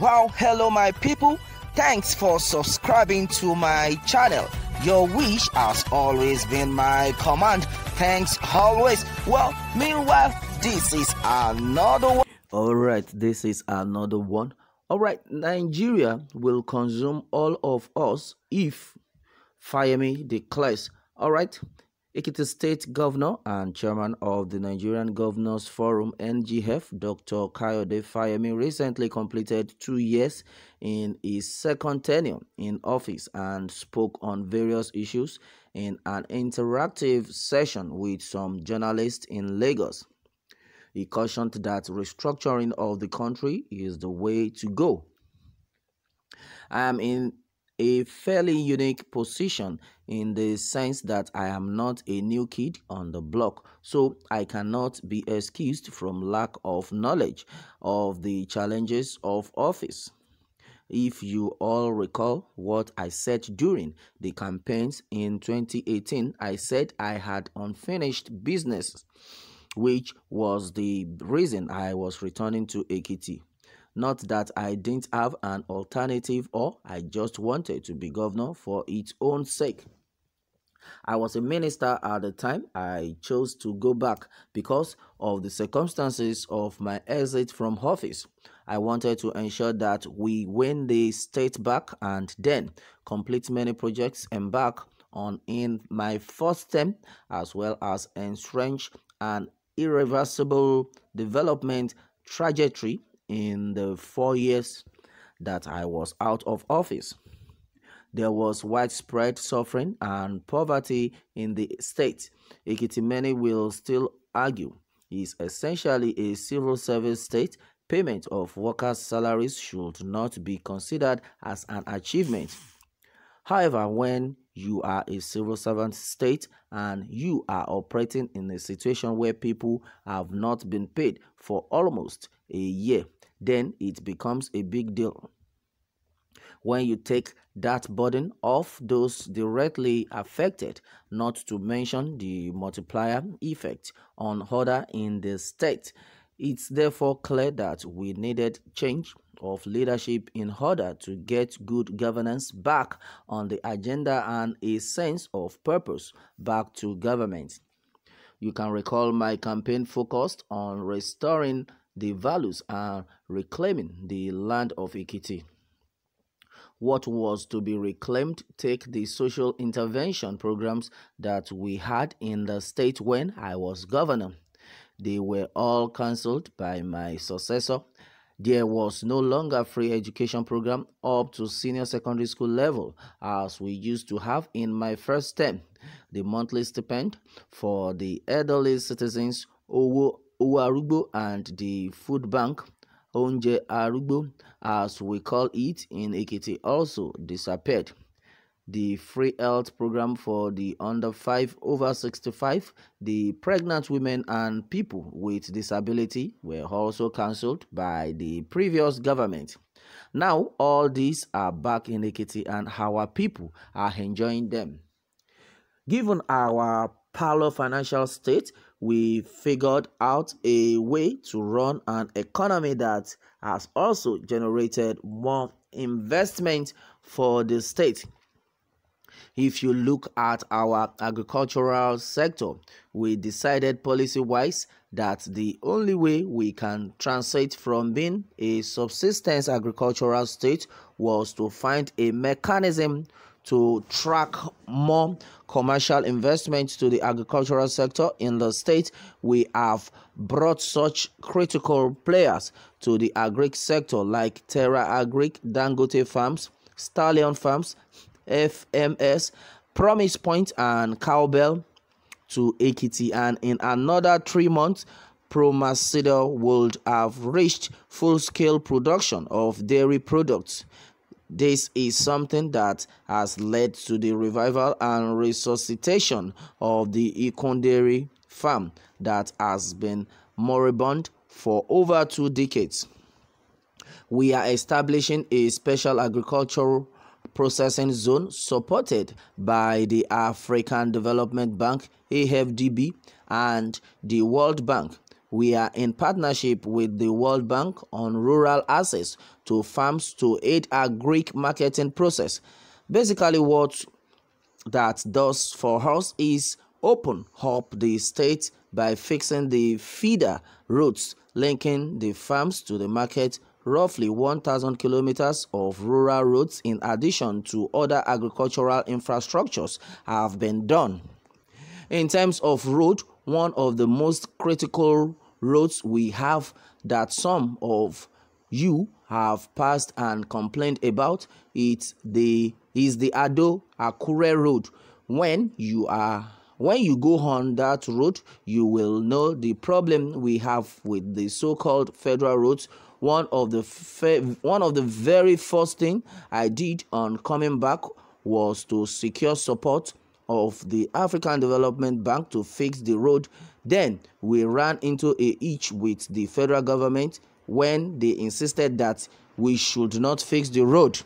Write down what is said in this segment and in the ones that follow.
Wow, hello my people. Thanks for subscribing to my channel. Your wish has always been my command. Thanks always. Well, meanwhile, this is another one. Alright, this is another one. Alright, Nigeria will consume all of us if FAYEMI declares. Alright, Ekiti State Governor and Chairman of the Nigerian Governors Forum (NGF), Dr. Kayode FAYEMI, recently completed 2 years in his second tenure in office and spoke on various issues in an interactive session with some journalists in Lagos. He cautioned that restructuring of the country is the way to go. I am in a fairly unique position in the sense that I am not a new kid on the block, so I cannot be excused from lack of knowledge of the challenges of office. If you all recall what I said during the campaigns in 2018, I said I had unfinished business, which was the reason I was returning to Ekiti. Not that I didn't have an alternative or I just wanted to be governor for its own sake. I was a minister at the time. I chose to go back because of the circumstances of my exit from office. I wanted to ensure that we win the state back and then complete many projects embarked on in my first term, as well as entrench an irreversible development trajectory in the 4 years that I was out of office. There was widespread suffering and poverty in the state. Ekiti, many will still argue, is essentially a civil service state. Payment of workers' salaries should not be considered as an achievement. However, when you are a civil servant state and you are operating in a situation where people have not been paid for almost a year, then it becomes a big deal. When you take that burden off those directly affected, not to mention the multiplier effect on others in the state, it's therefore clear that we needed change of leadership in order to get good governance back on the agenda and a sense of purpose back to government. You can recall my campaign focused on restoring the values and reclaiming the land of Ekiti. What was to be reclaimed? Take the social intervention programs that we had in the state when I was governor. They were all cancelled by my successor. There was no longer free education program up to senior secondary school level as we used to have in my first term. The monthly stipend for the elderly citizens, Owo Arugbo, and the food bank, Onje Arugbo, as we call it in Ekiti, also disappeared. The free health program for the under 5 over 65, the pregnant women and people with disability were also cancelled by the previous government. Now all these are back in Ekiti and our people are enjoying them. Given our parlor financial state, we figured out a way to run an economy that has also generated more investment for the state. If you look at our agricultural sector, we decided policy-wise that the only way we can transit from being a subsistence agricultural state was to find a mechanism to track more commercial investment to the agricultural sector in the state. We have brought such critical players to the agric sector like Terra Agric, Dangote Farms, Stallion Farms, FMS, Promise Point, and Cowbell to Ekiti, and in another 3 months, Promacida would have reached full-scale production of dairy products. This is something that has led to the revival and resuscitation of the Ikon dairy farm that has been moribund for over 2 decades. We are establishing a special agricultural processing zone supported by the African Development Bank, AFDB, and the World Bank. We are in partnership with the World Bank on rural access to farms to aid agric marketing process. Basically, what that does for us is open up the state by fixing the feeder routes linking the farms to the market, roughly 1,000 kilometers of rural roads in addition to other agricultural infrastructures have been done. In terms of road, one of the most critical roads we have that some of you have passed and complained about is the Ado Akure road. When you go on that road, you will know the problem we have with the so-called federal roads. One of the very first thing I did on coming back was to secure support of the African Development Bank to fix the road. Then we ran into a hitch with the federal government when they insisted that we should not fix the road.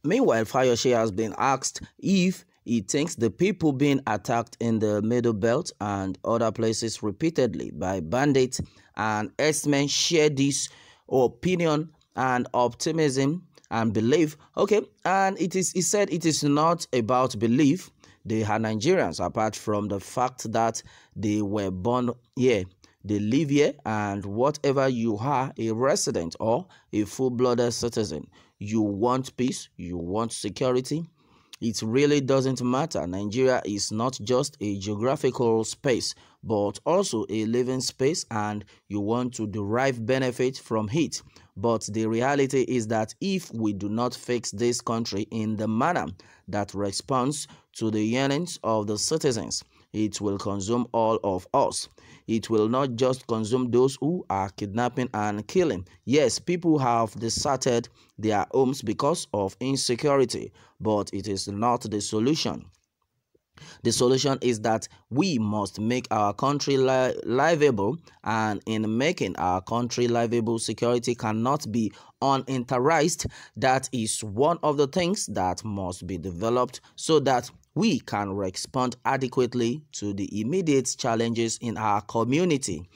Meanwhile, Fayose has been asked if he thinks the people being attacked in the Middle Belt and other places repeatedly by bandits and herdsmen share this opinion and optimism and belief. Okay, and he said it is not about belief. They are Nigerians, apart from the fact that they were born here. They live here, and whatever you are, a resident or a full-blooded citizen, you want peace, you want security. It really doesn't matter. Nigeria is not just a geographical space, but also a living space, and you want to derive benefit from it. But the reality is that if we do not fix this country in the manner that responds to the yearnings of the citizens, it will consume all of us. It will not just consume those who are kidnapping and killing. Yes, people have deserted their homes because of insecurity, but it is not the solution. The solution is that we must make our country livable, and in making our country livable, security cannot be uninterrupted. That is one of the things that must be developed so that we can respond adequately to the immediate challenges in our community.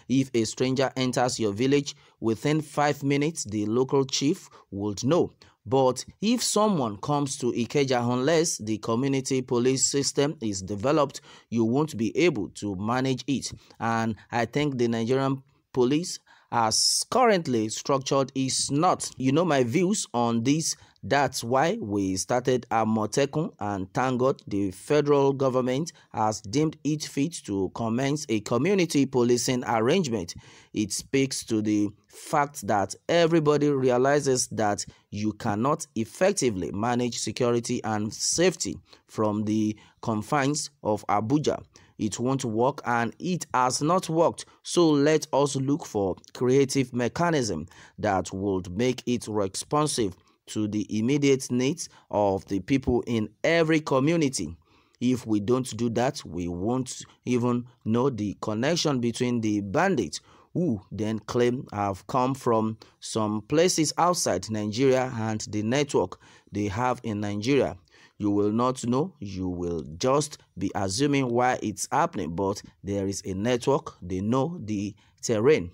If a stranger enters your village, within 5 minutes, the local chief would know. But if someone comes to Ikeja, unless the community police system is developed, you won't be able to manage it. And I think the Nigerian police, as currently structured, is not. You know my views on this. That's why we started Amotekun, and thank God the federal government has deemed it fit to commence a community policing arrangement. It speaks to the fact that everybody realizes that you cannot effectively manage security and safety from the confines of Abuja. It won't work, and it has not worked. So let us look for creative mechanism that would make it responsive to the immediate needs of the people in every community. If we don't do that, we won't even know the connection between the bandits who then claim have come from some places outside Nigeria and the network they have in Nigeria. You will not know, you will just be assuming why it's happening, but there is a network, they know the terrain.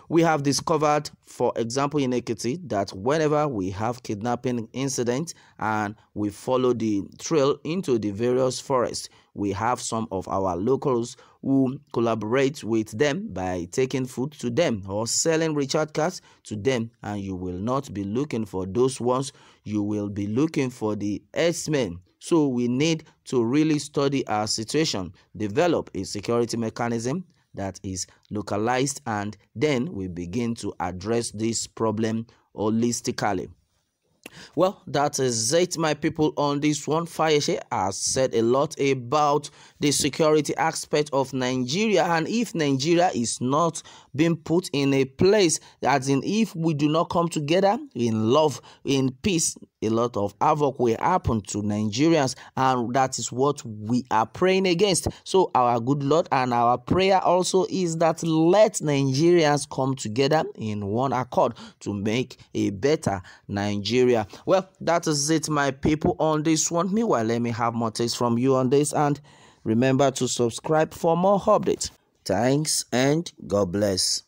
We have discovered, for example, in Ekiti, that whenever we have kidnapping incidents and we follow the trail into the various forests, we have some of our locals who collaborate with them by taking food to them or selling recharge cards to them, and you will not be looking for those ones, you will be looking for the herdsmen. So we need to really study our situation, develop a security mechanism that is localized, and then we begin to address this problem holistically. Well, that is it, my people, on this one. Fayose has said a lot about the security aspect of Nigeria, and if Nigeria is not being put in a place, as in if we do not come together in love, in peace, a lot of havoc will happen to Nigerians, and that is what we are praying against. So our good Lord and our prayer also is that let Nigerians come together in one accord to make a better Nigeria. Well, that is it, my people, on this one. Meanwhile, let me have more takes from you on this, and remember to subscribe for more updates. Thanks and God bless.